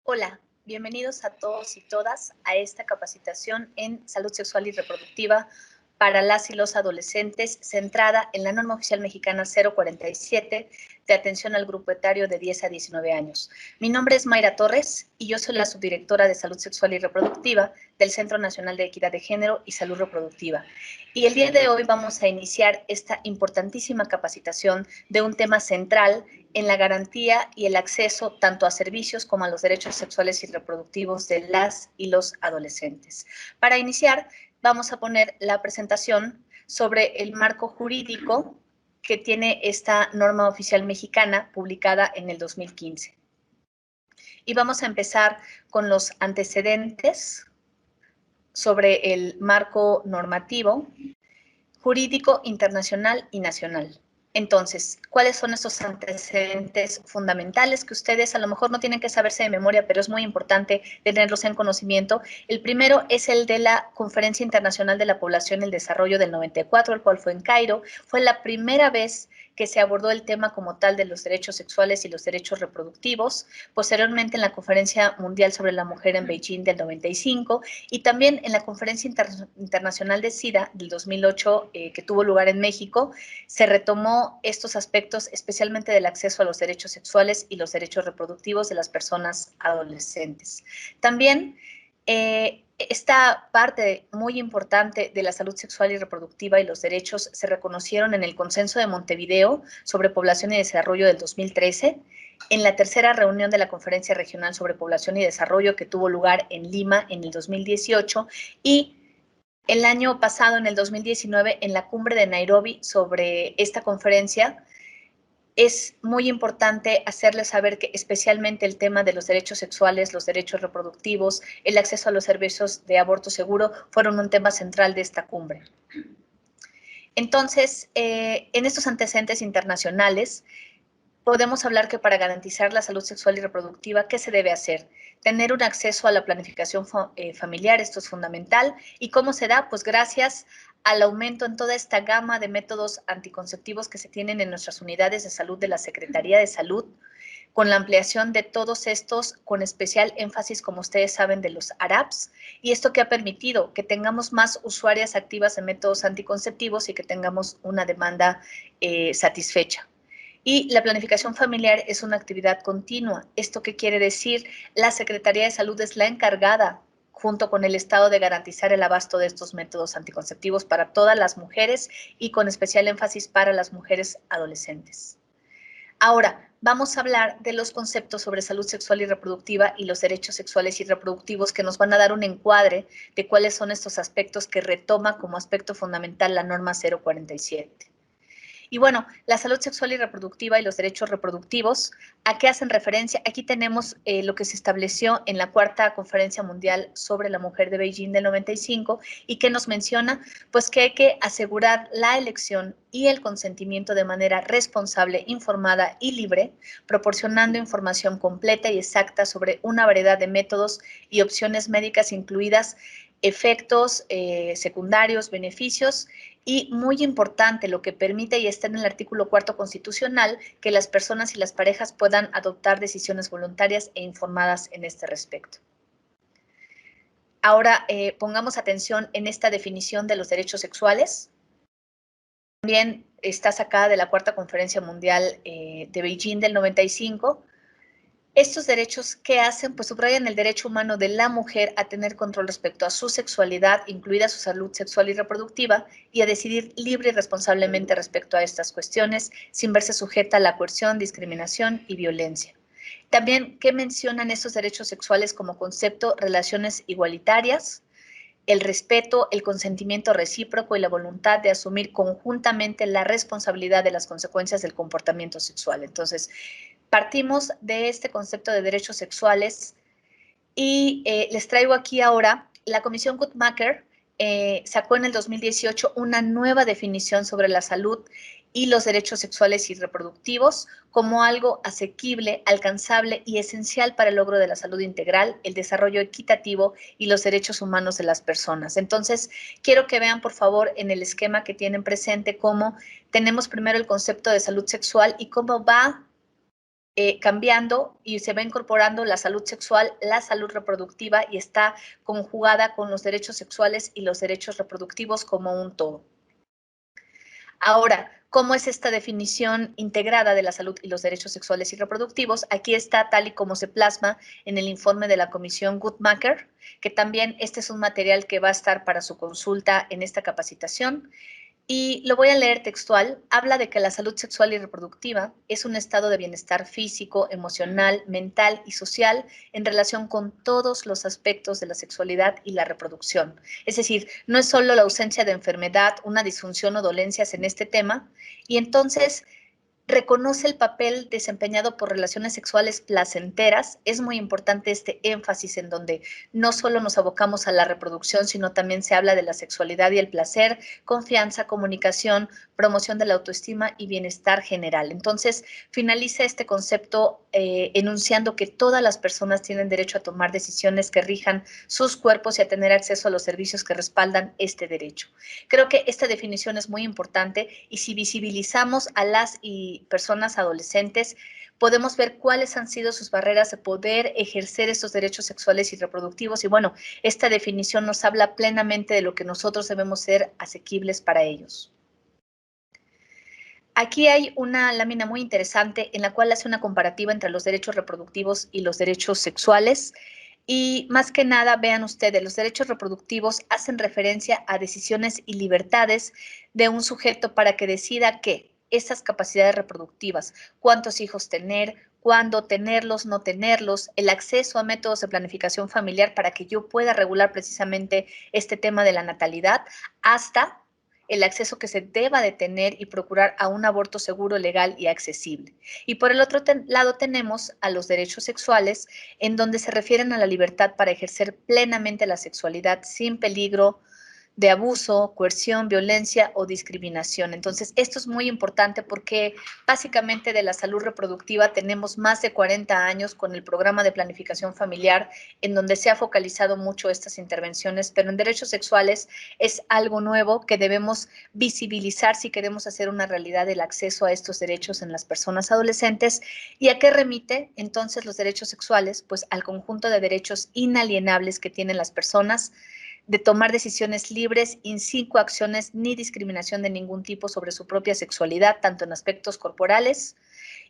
Hola, bienvenidos a todos y todas a esta capacitación en salud sexual y reproductiva para las y los adolescentes, centrada en la norma oficial mexicana 047 de atención al grupo etario de 10 a 19 años. Mi nombre es Mayra Torres y yo soy la subdirectora de salud sexual y reproductiva del Centro Nacional de Equidad de Género y Salud Reproductiva. Y el día de hoy vamos a iniciar esta importantísima capacitación de un tema central en la garantía y el acceso tanto a servicios como a los derechos sexuales y reproductivos de las y los adolescentes. Para iniciar, vamos a poner la presentación sobre el marco jurídico que tiene esta norma oficial mexicana publicada en el 2015. Y vamos a empezar con los antecedentes sobre el marco normativo, jurídico, internacional y nacional. Entonces, ¿cuáles son estos antecedentes fundamentales que ustedes a lo mejor no tienen que saberse de memoria, pero es muy importante tenerlos en conocimiento? El primero es el de la Conferencia Internacional de la Población y el Desarrollo del 94, el cual fue en Cairo. Fue la primera vez que se abordó el tema como tal de los derechos sexuales y los derechos reproductivos. Posteriormente, en la Conferencia Mundial sobre la Mujer en Beijing del 95 y también en la Conferencia Internacional de SIDA del 2008, que tuvo lugar en México, se retomó estos aspectos, especialmente del acceso a los derechos sexuales y los derechos reproductivos de las personas adolescentes. También esta parte muy importante de la salud sexual y reproductiva y los derechos se reconocieron en el Consenso de Montevideo sobre Población y Desarrollo del 2013, en la tercera reunión de la Conferencia Regional sobre Población y Desarrollo que tuvo lugar en Lima en el 2018 y el año pasado, en el 2019, en la cumbre de Nairobi sobre esta conferencia. Es muy importante hacerles saber que especialmente el tema de los derechos sexuales, los derechos reproductivos, el acceso a los servicios de aborto seguro fueron un tema central de esta cumbre. Entonces, en estos antecedentes internacionales, podemos hablar que para garantizar la salud sexual y reproductiva, ¿qué se debe hacer? Tener un acceso a la planificación familiar, esto es fundamental. ¿Y cómo se da? Pues gracias al aumento en toda esta gama de métodos anticonceptivos que se tienen en nuestras unidades de salud de la Secretaría de Salud, con la ampliación de todos estos, con especial énfasis, como ustedes saben, de los ARAPs, y esto que ha permitido que tengamos más usuarias activas de métodos anticonceptivos y que tengamos una demanda satisfecha. Y la planificación familiar es una actividad continua. ¿Esto qué quiere decir? La Secretaría de Salud es la encargada, junto con el Estado, de garantizar el abasto de estos métodos anticonceptivos para todas las mujeres y con especial énfasis para las mujeres adolescentes. Ahora, vamos a hablar de los conceptos sobre salud sexual y reproductiva y los derechos sexuales y reproductivos que nos van a dar un encuadre de cuáles son estos aspectos que retoma como aspecto fundamental la norma 047. Y bueno, la salud sexual y reproductiva y los derechos reproductivos, ¿a qué hacen referencia? Aquí tenemos lo que se estableció en la cuarta Conferencia Mundial sobre la Mujer de Beijing del 95 y que nos menciona pues que hay que asegurar la elección y el consentimiento de manera responsable, informada y libre, proporcionando información completa y exacta sobre una variedad de métodos y opciones médicas, incluidas efectos secundarios, beneficios, y muy importante, lo que permite y está en el artículo 4 constitucional, que las personas y las parejas puedan adoptar decisiones voluntarias e informadas en este respecto. Ahora, pongamos atención en esta definición de los derechos sexuales. También está sacada de la cuarta Conferencia Mundial de Beijing del 95. Estos derechos, ¿qué hacen? Pues subrayan el derecho humano de la mujer a tener control respecto a su sexualidad, incluida su salud sexual y reproductiva, y a decidir libre y responsablemente respecto a estas cuestiones, sin verse sujeta a la coerción, discriminación y violencia. También, ¿qué mencionan estos derechos sexuales como concepto? Relaciones igualitarias, el respeto, el consentimiento recíproco y la voluntad de asumir conjuntamente la responsabilidad de las consecuencias del comportamiento sexual. Entonces, partimos de este concepto de derechos sexuales y les traigo aquí ahora, la Comisión Guttmacher sacó en el 2018 una nueva definición sobre la salud y los derechos sexuales y reproductivos como algo asequible, alcanzable y esencial para el logro de la salud integral, el desarrollo equitativo y los derechos humanos de las personas. Entonces, quiero que vean, por favor, en el esquema que tienen presente cómo tenemos primero el concepto de salud sexual y cómo va cambiando y se va incorporando la salud sexual, la salud reproductiva y está conjugada con los derechos sexuales y los derechos reproductivos como un todo. Ahora, ¿cómo es esta definición integrada de la salud y los derechos sexuales y reproductivos? Aquí está tal y como se plasma en el informe de la Comisión Guttmacher, que también este es un material que va a estar para su consulta en esta capacitación. Y lo voy a leer textual. Habla de que la salud sexual y reproductiva es un estado de bienestar físico, emocional, mental y social en relación con todos los aspectos de la sexualidad y la reproducción. Es decir, no es solo la ausencia de enfermedad, una disfunción o dolencias en este tema. Y entonces reconoce el papel desempeñado por relaciones sexuales placenteras. Es muy importante este énfasis en donde no solo nos abocamos a la reproducción, sino también se habla de la sexualidad y el placer, confianza, comunicación, promoción de la autoestima y bienestar general. Entonces, finaliza este concepto enunciando que todas las personas tienen derecho a tomar decisiones que rijan sus cuerpos y a tener acceso a los servicios que respaldan este derecho. Creo que esta definición es muy importante y si visibilizamos a las y personas adolescentes, podemos ver cuáles han sido sus barreras de poder ejercer estos derechos sexuales y reproductivos. Y bueno, esta definición nos habla plenamente de lo que nosotros debemos ser asequibles para ellos. Aquí hay una lámina muy interesante en la cual hace una comparativa entre los derechos reproductivos y los derechos sexuales. Y más que nada, vean ustedes, los derechos reproductivos hacen referencia a decisiones y libertades de un sujeto para que decida que esas capacidades reproductivas, cuántos hijos tener, cuándo tenerlos, no tenerlos, el acceso a métodos de planificación familiar para que yo pueda regular precisamente este tema de la natalidad, hasta el acceso que se deba de tener y procurar a un aborto seguro, legal y accesible. Y por el otro lado tenemos a los derechos sexuales, en donde se refieren a la libertad para ejercer plenamente la sexualidad sin peligro de abuso, coerción, violencia o discriminación. Entonces, esto es muy importante porque básicamente de la salud reproductiva tenemos más de 40 años con el programa de planificación familiar en donde se ha focalizado mucho estas intervenciones, pero en derechos sexuales es algo nuevo que debemos visibilizar si queremos hacer una realidad el acceso a estos derechos en las personas adolescentes. ¿Y a qué remite entonces los derechos sexuales? Pues al conjunto de derechos inalienables que tienen las personas de tomar decisiones libres y sin coacciones ni discriminación de ningún tipo sobre su propia sexualidad, tanto en aspectos corporales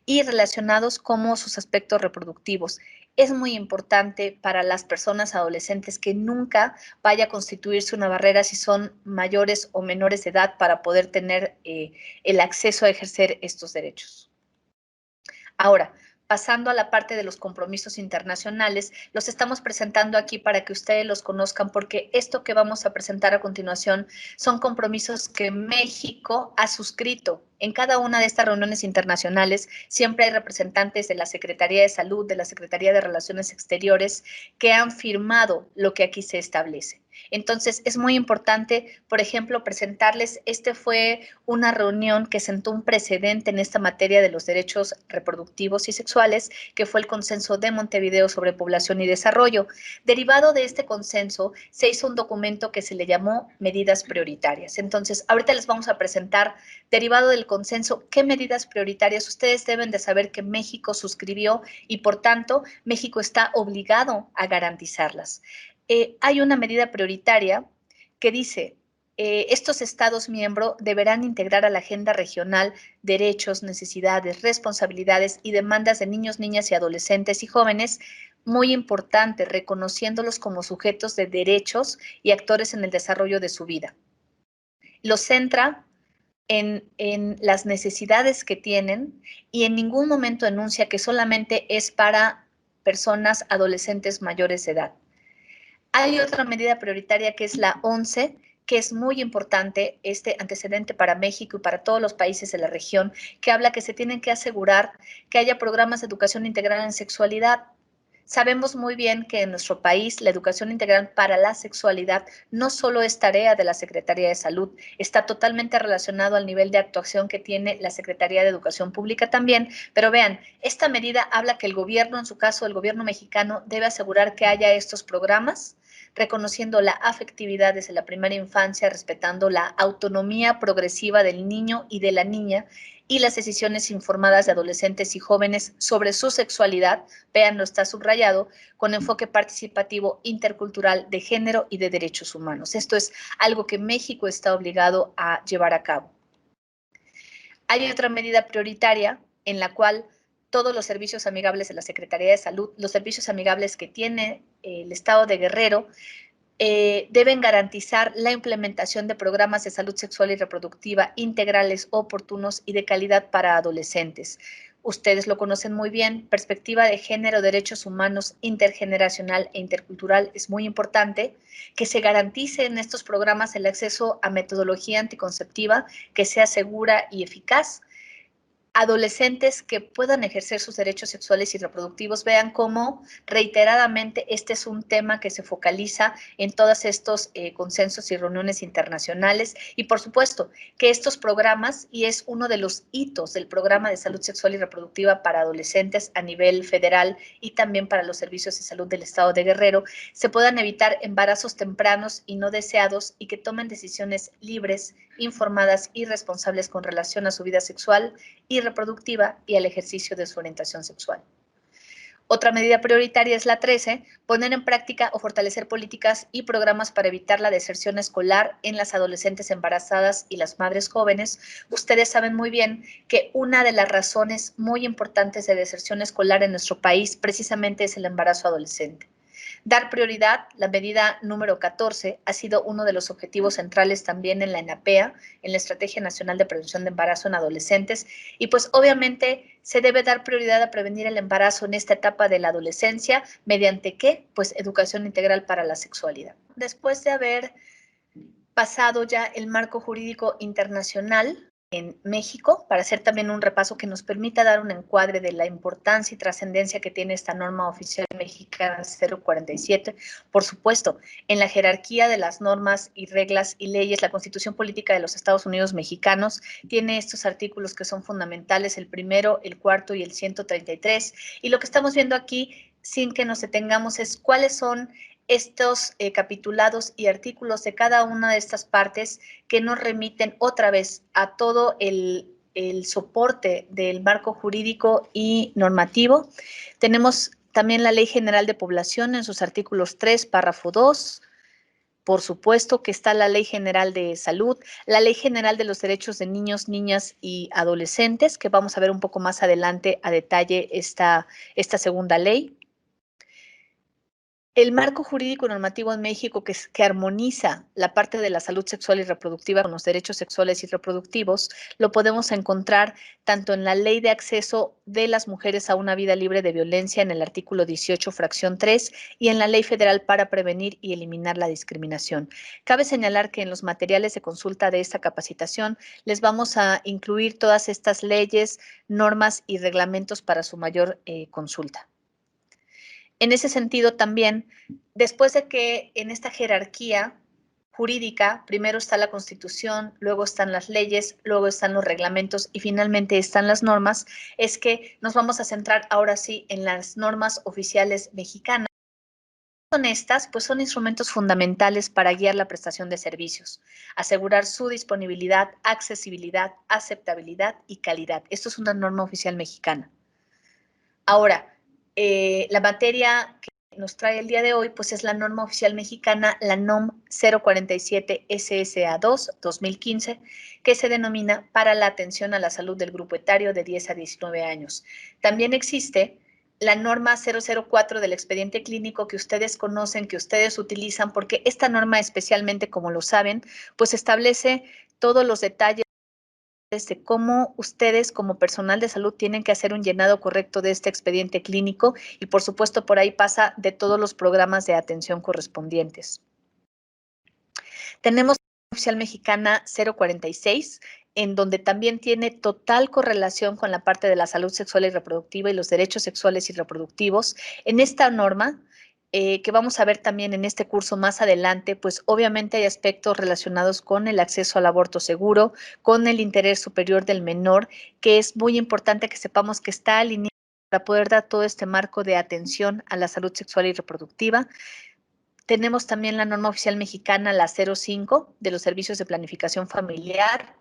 y relacionados como sus aspectos reproductivos. Es muy importante para las personas adolescentes que nunca vaya a constituirse una barrera si son mayores o menores de edad para poder tener el acceso a ejercer estos derechos. Ahora, pasando a la parte de los compromisos internacionales, los estamos presentando aquí para que ustedes los conozcan, porque esto que vamos a presentar a continuación son compromisos que México ha suscrito. En cada una de estas reuniones internacionales siempre hay representantes de la Secretaría de Salud, de la Secretaría de Relaciones Exteriores, que han firmado lo que aquí se establece. Entonces, es muy importante, por ejemplo, presentarles, fue una reunión que sentó un precedente en esta materia de los derechos reproductivos y sexuales, que fue el Consenso de Montevideo sobre Población y Desarrollo. Derivado de este consenso, se hizo un documento que se le llamó Medidas Prioritarias. Entonces, ahorita les vamos a presentar, derivado del consenso, qué medidas prioritarias ustedes deben de saber que México suscribió y, por tanto, México está obligado a garantizarlas. Hay una medida prioritaria que dice, estos Estados miembros deberán integrar a la agenda regional derechos, necesidades, responsabilidades y demandas de niños, niñas y adolescentes y jóvenes, muy importante, reconociéndolos como sujetos de derechos y actores en el desarrollo de su vida. Los centra en las necesidades que tienen y en ningún momento enuncia que solamente es para personas adolescentes mayores de edad. Hay otra medida prioritaria que es la 11, que es muy importante, este antecedente para México y para todos los países de la región, que habla que se tienen que asegurar que haya programas de educación integral en sexualidad. Sabemos muy bien que en nuestro país la educación integral para la sexualidad no solo es tarea de la Secretaría de Salud, está totalmente relacionado al nivel de actuación que tiene la Secretaría de Educación Pública también, pero vean, esta medida habla que el gobierno, en su caso el gobierno mexicano, debe asegurar que haya estos programas reconociendo la afectividad desde la primera infancia, respetando la autonomía progresiva del niño y de la niña y las decisiones informadas de adolescentes y jóvenes sobre su sexualidad, véanlo, está subrayado, con enfoque participativo, intercultural, de género y de derechos humanos. Esto es algo que México está obligado a llevar a cabo. Hay otra medida prioritaria en la cual todos los servicios amigables de la Secretaría de Salud, los servicios amigables que tiene el Estado de Guerrero, deben garantizar la implementación de programas de salud sexual y reproductiva integrales, oportunos y de calidad para adolescentes. Ustedes lo conocen muy bien, perspectiva de género, derechos humanos, intergeneracional e intercultural es muy importante, que se garantice en estos programas el acceso a metodología anticonceptiva que sea segura y eficaz. Adolescentes que puedan ejercer sus derechos sexuales y reproductivos, vean cómo reiteradamente este es un tema que se focaliza en todos estos consensos y reuniones internacionales y por supuesto que estos programas, y es uno de los hitos del programa de salud sexual y reproductiva para adolescentes a nivel federal y también para los servicios de salud del Estado de Guerrero, se puedan evitar embarazos tempranos y no deseados y que tomen decisiones libres, informadas y responsables con relación a su vida sexual y reproductiva y al ejercicio de su orientación sexual. Otra medida prioritaria es la 13, poner en práctica o fortalecer políticas y programas para evitar la deserción escolar en las adolescentes embarazadas y las madres jóvenes. Ustedes saben muy bien que una de las razones muy importantes de deserción escolar en nuestro país precisamente es el embarazo adolescente. Dar prioridad, la medida número 14, ha sido uno de los objetivos centrales también en la ENAPEA, en la Estrategia Nacional de Prevención de Embarazo en Adolescentes, y pues obviamente se debe dar prioridad a prevenir el embarazo en esta etapa de la adolescencia, ¿mediante qué? Pues educación integral para la sexualidad. Después de haber pasado ya el marco jurídico internacional en México, para hacer también un repaso que nos permita dar un encuadre de la importancia y trascendencia que tiene esta norma oficial mexicana 047. Por supuesto, en la jerarquía de las normas y reglas y leyes, la Constitución Política de los Estados Unidos Mexicanos tiene estos artículos que son fundamentales, el primero, el cuarto y el 133. Y lo que estamos viendo aquí, sin que nos detengamos, es cuáles son estos capitulados y artículos de cada una de estas partes que nos remiten otra vez a todo el soporte del marco jurídico y normativo. Tenemos también la Ley General de Población en sus artículos 3, párrafo 2. Por supuesto que está la Ley General de Salud, la Ley General de los Derechos de Niños, Niñas y Adolescentes, que vamos a ver un poco más adelante a detalle esta segunda ley. El marco jurídico normativo en México que armoniza la parte de la salud sexual y reproductiva con los derechos sexuales y reproductivos, lo podemos encontrar tanto en la Ley de Acceso de las Mujeres a una Vida Libre de Violencia en el artículo 18, fracción 3, y en la Ley Federal para Prevenir y Eliminar la Discriminación. Cabe señalar que en los materiales de consulta de esta capacitación les vamos a incluir todas estas leyes, normas y reglamentos para su mayor consulta. En ese sentido también, después de que en esta jerarquía jurídica, primero está la Constitución, luego están las leyes, luego están los reglamentos y finalmente están las normas, es que nos vamos a centrar ahora sí en las normas oficiales mexicanas. Son estas, pues son instrumentos fundamentales para guiar la prestación de servicios, asegurar su disponibilidad, accesibilidad, aceptabilidad y calidad. Esto es una norma oficial mexicana. Ahora, la materia que nos trae el día de hoy, pues es la norma oficial mexicana, la NOM 047 SSA2 2015, que se denomina para la atención a la salud del grupo etario de 10 a 19 años. También existe la norma 004 del expediente clínico que ustedes conocen, que ustedes utilizan, porque esta norma especialmente, como lo saben, pues establece todos los detalles de cómo ustedes como personal de salud tienen que hacer un llenado correcto de este expediente clínico y por supuesto por ahí pasa de todos los programas de atención correspondientes. Tenemos la oficial mexicana 046, en donde también tiene total correlación con la parte de la salud sexual y reproductiva y los derechos sexuales y reproductivos. En esta norma, que vamos a ver también en este curso más adelante, pues obviamente hay aspectos relacionados con el acceso al aborto seguro, con el interés superior del menor, que es muy importante que sepamos que está alineado para poder dar todo este marco de atención a la salud sexual y reproductiva. Tenemos también la norma oficial mexicana, la 05, de los servicios de planificación familiar,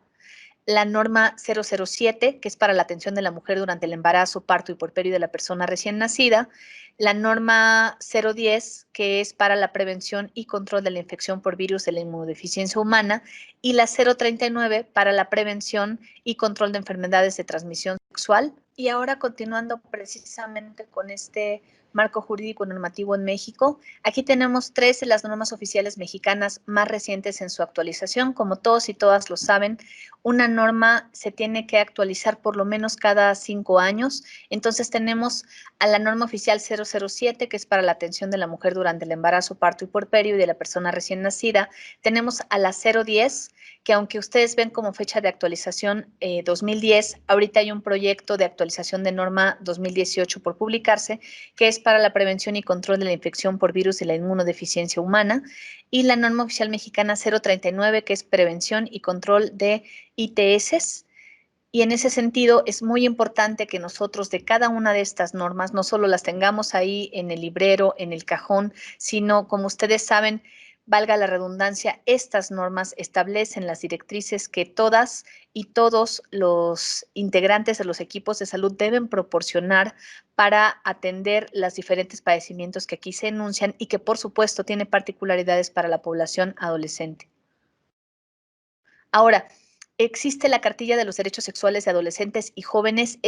la norma 007, que es para la atención de la mujer durante el embarazo, parto y puerperio de la persona recién nacida, la norma 010, que es para la prevención y control de la infección por virus de la inmunodeficiencia humana, y la 039 para la prevención y control de enfermedades de transmisión sexual. Y ahora continuando precisamente con este marco jurídico normativo en México, aquí tenemos 3 de las normas oficiales mexicanas más recientes en su actualización. Como todos y todas lo saben, una norma se tiene que actualizar por lo menos cada 5 años. Entonces tenemos a la norma oficial 007, que es para la atención de la mujer durante el embarazo, parto y puerperio y de la persona recién nacida. Tenemos a la 010, que aunque ustedes ven como fecha de actualización 2010, ahorita hay un proyecto de actualización de norma 2018 por publicarse, que es para la prevención y control de la infección por virus de la inmunodeficiencia humana, y la norma oficial mexicana 039, que es prevención y control de ITS. Y en ese sentido es muy importante que nosotros de cada una de estas normas no solo las tengamos ahí en el librero, en el cajón, sino, como ustedes saben, valga la redundancia, estas normas establecen las directrices que todas y todos los integrantes de los equipos de salud deben proporcionar para atender los diferentes padecimientos que aquí se enuncian y que, por supuesto, tiene particularidades para la población adolescente. Ahora, existe la Cartilla de los Derechos Sexuales de Adolescentes y Jóvenes.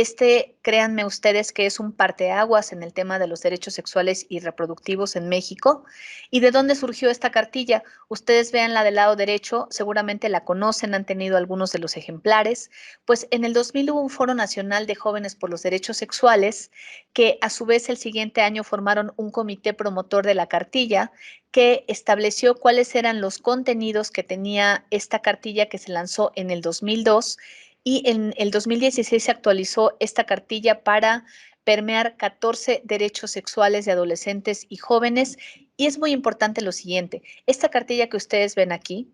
Créanme ustedes que es un parteaguas en el tema de los derechos sexuales y reproductivos en México. ¿Y de dónde surgió esta cartilla? Ustedes vean la del lado derecho, seguramente la conocen, han tenido algunos de los ejemplares. Pues en el 2000 hubo un Foro Nacional de Jóvenes por los Derechos Sexuales, que a su vez el siguiente año formaron un comité promotor de la cartilla, que estableció cuáles eran los contenidos que tenía esta cartilla, que se lanzó en el 2002, y en el 2016 se actualizó esta cartilla para permear 14 derechos sexuales de adolescentes y jóvenes. Y es muy importante lo siguiente: esta cartilla que ustedes ven aquí,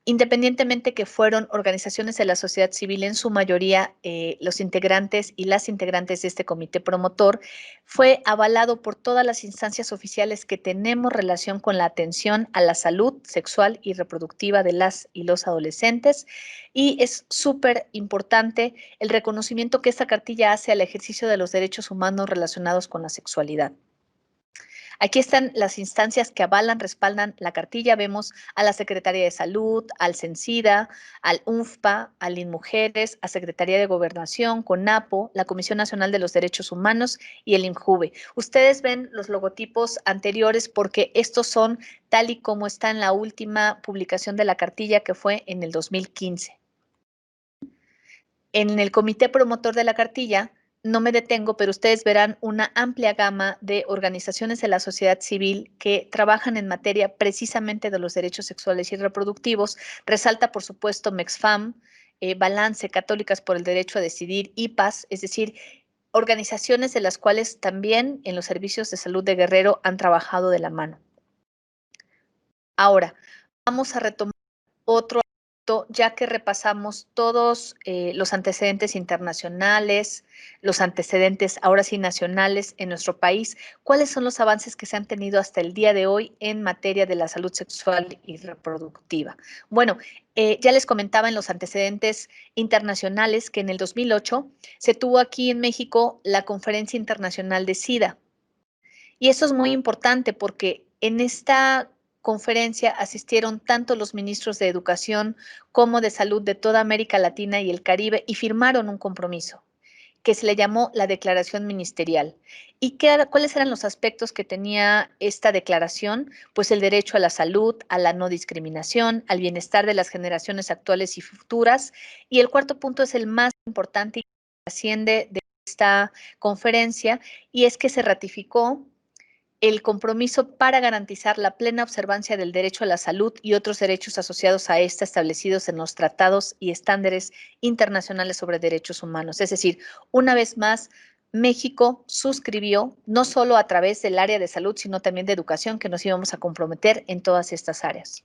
independientemente que fueron organizaciones de la sociedad civil, en su mayoría los integrantes y las integrantes de este comité promotor, fue avalado por todas las instancias oficiales que tenemos relación con la atención a la salud sexual y reproductiva de las y los adolescentes. Y es súper importante el reconocimiento que esta cartilla hace al ejercicio de los derechos humanos relacionados con la sexualidad. Aquí están las instancias que avalan, respaldan la cartilla. Vemos a la Secretaría de Salud, al CENSIDA, al UNFPA, al INMUJERES, a Secretaría de Gobernación, CONAPO, la Comisión Nacional de los Derechos Humanos y el INJUVE. Ustedes ven los logotipos anteriores porque estos son tal y como está en la última publicación de la cartilla, que fue en el 2015. En el comité promotor de la cartilla, no me detengo, pero ustedes verán una amplia gama de organizaciones de la sociedad civil que trabajan en materia precisamente de los derechos sexuales y reproductivos. Resalta, por supuesto, MEXFAM, Balance, Católicas por el Derecho a Decidir, IPAS, es decir, organizaciones de las cuales también en los servicios de salud de Guerrero han trabajado de la mano. Ahora, vamos a retomar otro, ya que repasamos todos los antecedentes internacionales, los antecedentes ahora sí nacionales en nuestro país. ¿Cuáles son los avances que se han tenido hasta el día de hoy en materia de la salud sexual y reproductiva? Bueno, ya les comentaba en los antecedentes internacionales que en el 2008 se tuvo aquí en México la Conferencia Internacional de SIDA. Y eso es muy importante porque en esta conferencia asistieron tanto los ministros de Educación como de Salud de toda América Latina y el Caribe y firmaron un compromiso que se le llamó la Declaración Ministerial. ¿Y cuáles eran los aspectos que tenía esta declaración? Pues el derecho a la salud, a la no discriminación, al bienestar de las generaciones actuales y futuras. Y el cuarto punto es el más importante y que asciende de esta conferencia, y es que se ratificó el compromiso para garantizar la plena observancia del derecho a la salud y otros derechos asociados a esta establecidos en los tratados y estándares internacionales sobre derechos humanos. Es decir, una vez más, México suscribió, no solo a través del área de salud, sino también de educación, que nos íbamos a comprometer en todas estas áreas.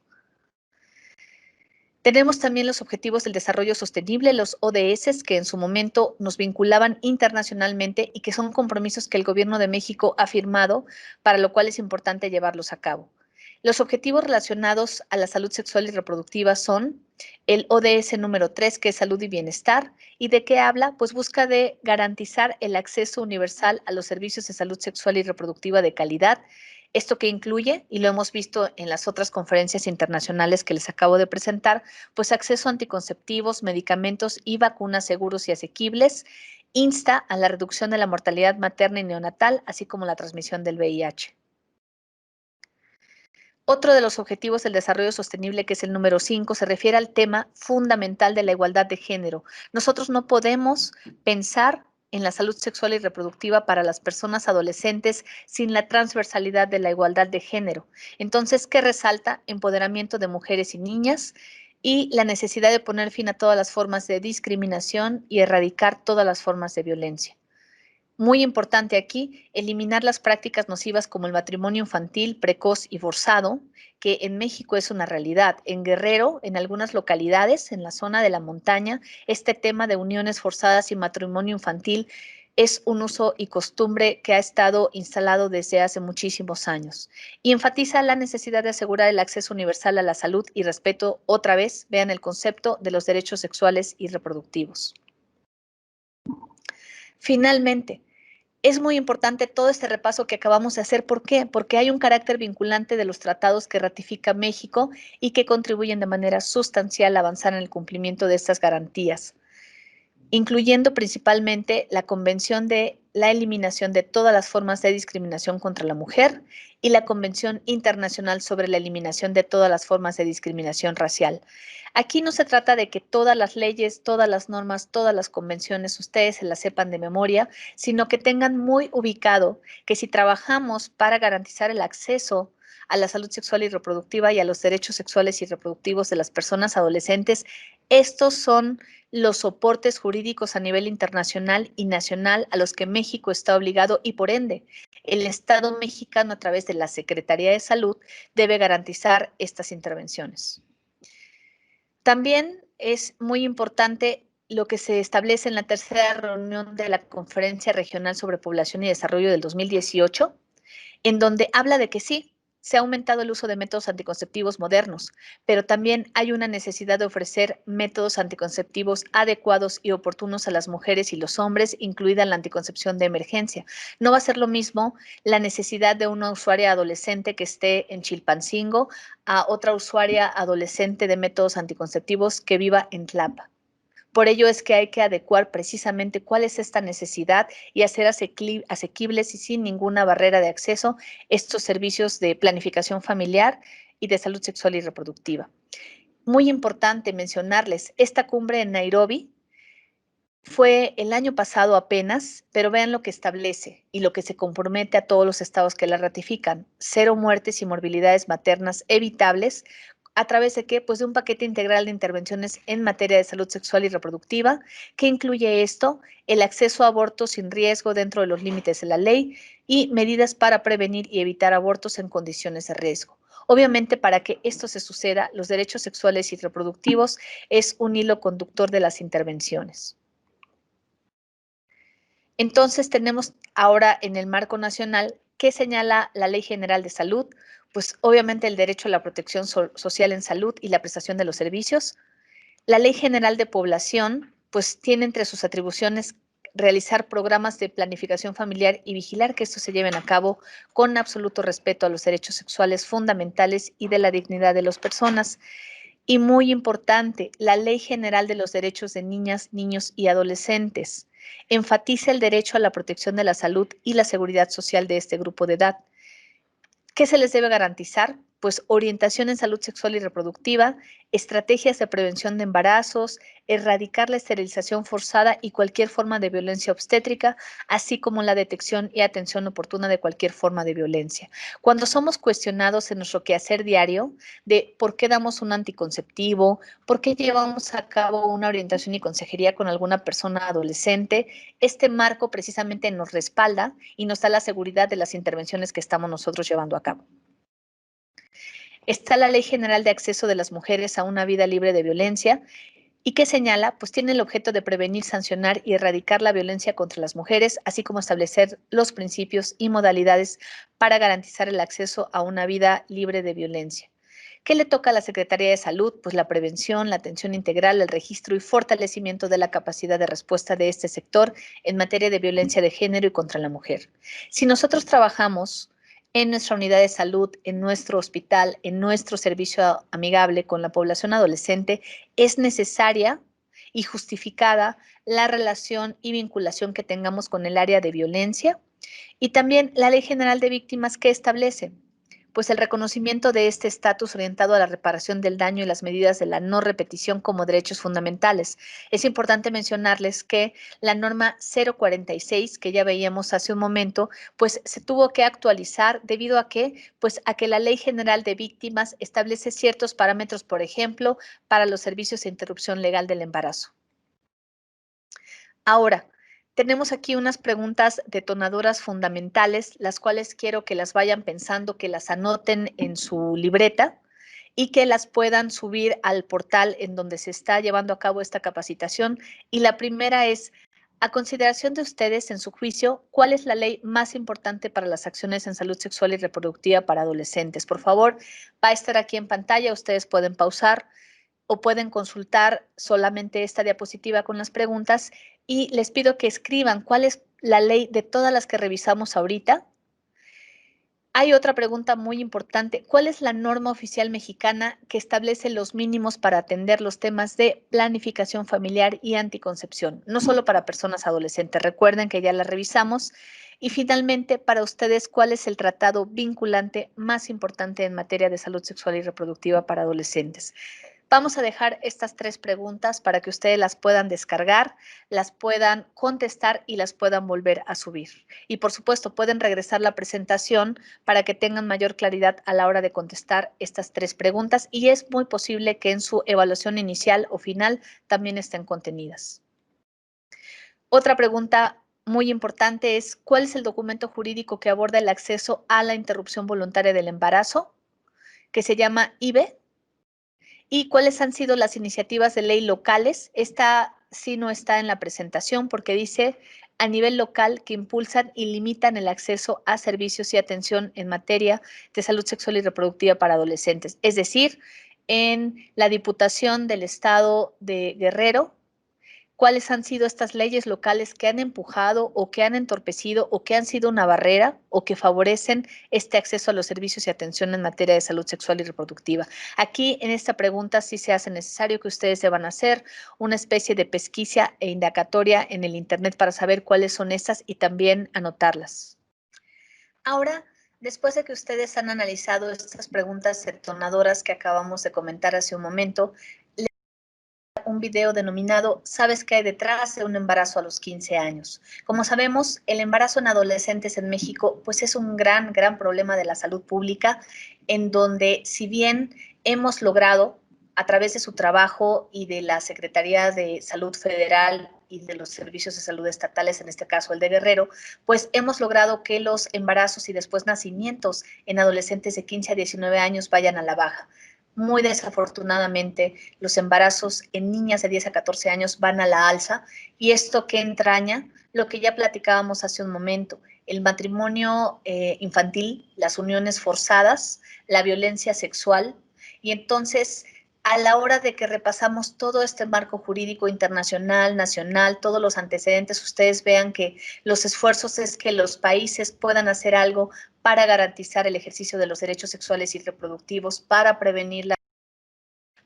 Tenemos también los Objetivos del Desarrollo Sostenible, los ODS, que en su momento nos vinculaban internacionalmente y que son compromisos que el Gobierno de México ha firmado, para lo cual es importante llevarlos a cabo. Los objetivos relacionados a la salud sexual y reproductiva son el ODS número 3, que es salud y bienestar. ¿Y de qué habla? Pues busca de garantizar el acceso universal a los servicios de salud sexual y reproductiva de calidad. Esto que incluye, y lo hemos visto en las otras conferencias internacionales que les acabo de presentar, pues acceso a anticonceptivos, medicamentos y vacunas seguros y asequibles. Insta a la reducción de la mortalidad materna y neonatal, así como la transmisión del VIH. Otro de los objetivos del desarrollo sostenible, que es el número 5, se refiere al tema fundamental de la igualdad de género. Nosotros no podemos pensar en la salud sexual y reproductiva para las personas adolescentes sin la transversalidad de la igualdad de género. Entonces, ¿qué resalta? Empoderamiento de mujeres y niñas y la necesidad de poner fin a todas las formas de discriminación y erradicar todas las formas de violencia. Muy importante aquí, eliminar las prácticas nocivas como el matrimonio infantil, precoz y forzado, que en México es una realidad. En Guerrero, en algunas localidades, en la zona de la montaña, este tema de uniones forzadas y matrimonio infantil es un uso y costumbre que ha estado instalado desde hace muchísimos años. Y enfatiza la necesidad de asegurar el acceso universal a la salud y respeto, otra vez, vean el concepto de los derechos sexuales y reproductivos. Finalmente, es muy importante todo este repaso que acabamos de hacer. ¿Por qué? Porque hay un carácter vinculante de los tratados que ratifica México y que contribuyen de manera sustancial a avanzar en el cumplimiento de estas garantías, incluyendo principalmente la Convención de la Eliminación de todas las formas de discriminación contra la mujer y la Convención Internacional sobre la Eliminación de todas las formas de discriminación racial. Aquí no se trata de que todas las leyes, todas las normas, todas las convenciones ustedes se las sepan de memoria, sino que tengan muy ubicado que si trabajamos para garantizar el acceso a la salud sexual y reproductiva y a los derechos sexuales y reproductivos de las personas adolescentes, estos son los soportes jurídicos a nivel internacional y nacional a los que México está obligado y por ende el Estado mexicano a través de la Secretaría de Salud debe garantizar estas intervenciones. También es muy importante lo que se establece en la tercera reunión de la Conferencia Regional sobre Población y Desarrollo del 2018, en donde habla de que sí, se ha aumentado el uso de métodos anticonceptivos modernos, pero también hay una necesidad de ofrecer métodos anticonceptivos adecuados y oportunos a las mujeres y los hombres, incluida la anticoncepción de emergencia. No va a ser lo mismo la necesidad de una usuaria adolescente que esté en Chilpancingo a otra usuaria adolescente de métodos anticonceptivos que viva en Tlapa. Por ello es que hay que adecuar precisamente cuál es esta necesidad y hacer asequibles y sin ninguna barrera de acceso estos servicios de planificación familiar y de salud sexual y reproductiva. Muy importante mencionarles, esta cumbre en Nairobi fue el año pasado apenas, pero vean lo que establece y lo que se compromete a todos los estados que la ratifican: 0 muertes y morbilidades maternas evitables. ¿A través de qué? Pues de un paquete integral de intervenciones en materia de salud sexual y reproductiva, que incluye esto: el acceso a abortos sin riesgo dentro de los límites de la ley y medidas para prevenir y evitar abortos en condiciones de riesgo. Obviamente, para que esto se suceda, los derechos sexuales y reproductivos es un hilo conductor de las intervenciones. Entonces tenemos ahora en el marco nacional, ¿qué señala la Ley General de Salud? Pues obviamente el derecho a la protección social en salud y la prestación de los servicios. La Ley General de Población, pues tiene entre sus atribuciones realizar programas de planificación familiar y vigilar que estos se lleven a cabo con absoluto respeto a los derechos sexuales fundamentales y de la dignidad de las personas. Y muy importante, la Ley General de los Derechos de Niñas, Niños y Adolescentes enfatiza el derecho a la protección de la salud y la seguridad social de este grupo de edad. ¿Qué se les debe garantizar? Pues orientación en salud sexual y reproductiva, estrategias de prevención de embarazos, erradicar la esterilización forzada y cualquier forma de violencia obstétrica, así como la detección y atención oportuna de cualquier forma de violencia. Cuando somos cuestionados en nuestro quehacer diario de por qué damos un anticonceptivo, por qué llevamos a cabo una orientación y consejería con alguna persona adolescente, este marco precisamente nos respalda y nos da la seguridad de las intervenciones que estamos nosotros llevando a cabo. Está la Ley General de Acceso de las Mujeres a una Vida Libre de Violencia, y que señala, pues tiene el objeto de prevenir, sancionar y erradicar la violencia contra las mujeres, así como establecer los principios y modalidades para garantizar el acceso a una vida libre de violencia. ¿Qué le toca a la Secretaría de Salud? Pues la prevención, la atención integral, el registro y fortalecimiento de la capacidad de respuesta de este sector en materia de violencia de género y contra la mujer. Si nosotros trabajamos en nuestra unidad de salud, en nuestro hospital, en nuestro servicio amigable con la población adolescente, es necesaria y justificada la relación y vinculación que tengamos con el área de violencia y también la Ley General de Víctimas que establece pues el reconocimiento de este estatus orientado a la reparación del daño y las medidas de la no repetición como derechos fundamentales. Es importante mencionarles que la norma 046, que ya veíamos hace un momento, pues se tuvo que actualizar debido a que, pues a que la Ley General de Víctimas establece ciertos parámetros, por ejemplo, para los servicios de interrupción legal del embarazo. Ahora, tenemos aquí unas preguntas detonadoras fundamentales, las cuales quiero que las vayan pensando, que las anoten en su libreta y que las puedan subir al portal en donde se está llevando a cabo esta capacitación. Y la primera es, a consideración de ustedes, en su juicio, ¿cuál es la ley más importante para las acciones en salud sexual y reproductiva para adolescentes? Por favor, va a estar aquí en pantalla, ustedes pueden pausar o pueden consultar solamente esta diapositiva con las preguntas y les pido que escriban cuál es la ley de todas las que revisamos ahorita. Hay otra pregunta muy importante. ¿Cuál es la norma oficial mexicana que establece los mínimos para atender los temas de planificación familiar y anticoncepción? No solo para personas adolescentes. Recuerden que ya la revisamos. Y finalmente, para ustedes, ¿cuál es el tratado vinculante más importante en materia de salud sexual y reproductiva para adolescentes? Vamos a dejar estas 3 preguntas para que ustedes las puedan descargar, las puedan contestar y las puedan volver a subir. Y por supuesto, pueden regresar la presentación para que tengan mayor claridad a la hora de contestar estas 3 preguntas y es muy posible que en su evaluación inicial o final también estén contenidas. Otra pregunta muy importante es, ¿cuál es el documento jurídico que aborda el acceso a la interrupción voluntaria del embarazo? Que se llama IVE. ¿Y cuáles han sido las iniciativas de ley locales? Esta sí no está en la presentación porque dice a nivel local que impulsan y limitan el acceso a servicios y atención en materia de salud sexual y reproductiva para adolescentes. Es decir, en la Diputación del Estado de Guerrero, ¿cuáles han sido estas leyes locales que han empujado o que han entorpecido o que han sido una barrera o que favorecen este acceso a los servicios y atención en materia de salud sexual y reproductiva? Aquí en esta pregunta sí se hace necesario que ustedes deban hacer una especie de pesquisa e indagatoria en el Internet para saber cuáles son estas y también anotarlas. Ahora, después de que ustedes han analizado estas preguntas detonadoras que acabamos de comentar hace un momento, un video denominado ¿Sabes qué hay detrás de un embarazo a los 15 años? Como sabemos, el embarazo en adolescentes en México pues es un gran problema de la salud pública en donde si bien hemos logrado a través de su trabajo y de la Secretaría de Salud Federal y de los servicios de salud estatales, en este caso el de Guerrero, pues hemos logrado que los embarazos y después nacimientos en adolescentes de 15 a 19 años vayan a la baja. Muy desafortunadamente, los embarazos en niñas de 10 a 14 años van a la alza y esto que entraña lo que ya platicábamos hace un momento, el matrimonio infantil, las uniones forzadas, la violencia sexual y entonces a la hora de que repasamos todo este marco jurídico internacional, nacional, todos los antecedentes, ustedes vean que los esfuerzos es que los países puedan hacer algo para garantizar el ejercicio de los derechos sexuales y reproductivos, para prevenir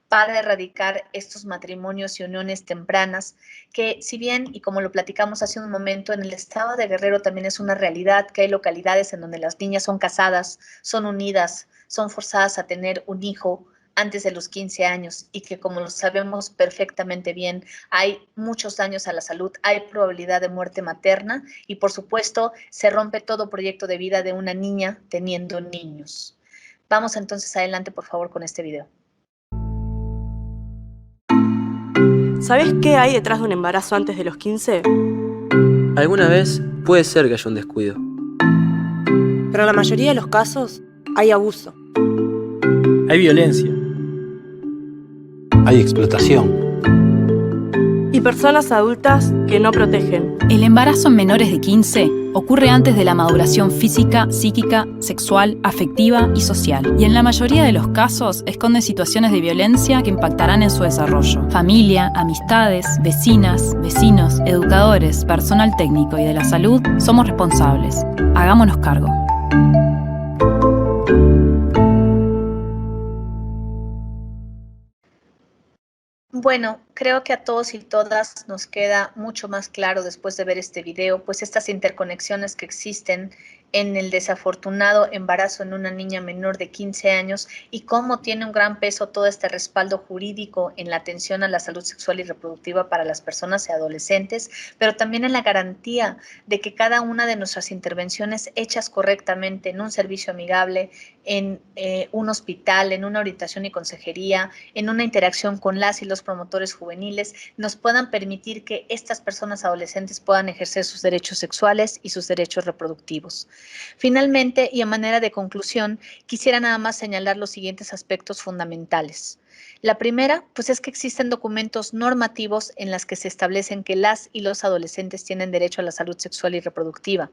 para erradicar estos matrimonios y uniones tempranas, que si bien, y como lo platicamos hace un momento, en el estado de Guerrero también es una realidad que hay localidades en donde las niñas son casadas, son unidas, son forzadas a tener un hijo antes de los 15 años y que como lo sabemos perfectamente bien, hay muchos daños a la salud, hay probabilidad de muerte materna y por supuesto se rompe todo proyecto de vida de una niña teniendo niños. Vamos entonces adelante por favor con este video. ¿Sabés qué hay detrás de un embarazo antes de los 15? Alguna vez puede ser que haya un descuido. Pero en la mayoría de los casos hay abuso. Hay violencia. Hay explotación. Y personas adultas que no protegen. El embarazo en menores de 15 ocurre antes de la maduración física, psíquica, sexual, afectiva y social. Y en la mayoría de los casos esconde situaciones de violencia que impactarán en su desarrollo. Familia, amistades, vecinas, vecinos, educadores, personal técnico y de la salud somos responsables. Hagámonos cargo. Bueno, creo que a todos y todas nos queda mucho más claro después de ver este video, pues estas interconexiones que existen en el desafortunado embarazo en una niña menor de 15 años y cómo tiene un gran peso todo este respaldo jurídico en la atención a la salud sexual y reproductiva para las personas y adolescentes, pero también en la garantía de que cada una de nuestras intervenciones hechas correctamente en un servicio amigable, en un hospital, en una orientación y consejería, en una interacción con las y los promotores juveniles, nos puedan permitir que estas personas adolescentes puedan ejercer sus derechos sexuales y sus derechos reproductivos. Finalmente, y a manera de conclusión, quisiera nada más señalar los siguientes aspectos fundamentales. La primera, pues es que existen documentos normativos en los que se establecen que las y los adolescentes tienen derecho a la salud sexual y reproductiva.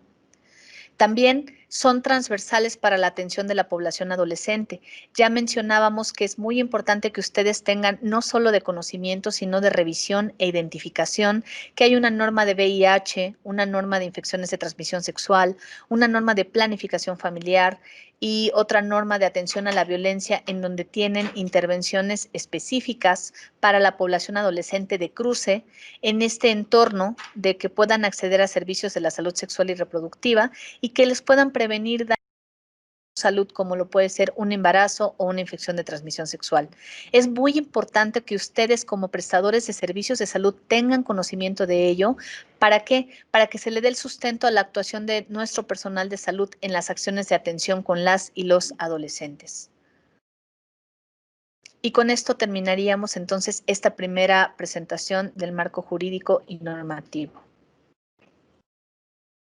También son transversales para la atención de la población adolescente. Ya mencionábamos que es muy importante que ustedes tengan no solo de conocimiento, sino de revisión e identificación, que hay una norma de VIH, una norma de infecciones de transmisión sexual, una norma de planificación familiar y otra norma de atención a la violencia en donde tienen intervenciones específicas para la población adolescente de cruce en este entorno de que puedan acceder a servicios de la salud sexual y reproductiva y que les puedan prevenir daños a su salud como lo puede ser un embarazo o una infección de transmisión sexual. Es muy importante que ustedes como prestadores de servicios de salud tengan conocimiento de ello. ¿Para qué? Para que se le dé el sustento a la actuación de nuestro personal de salud en las acciones de atención con las y los adolescentes. Y con esto terminaríamos entonces esta primera presentación del marco jurídico y normativo.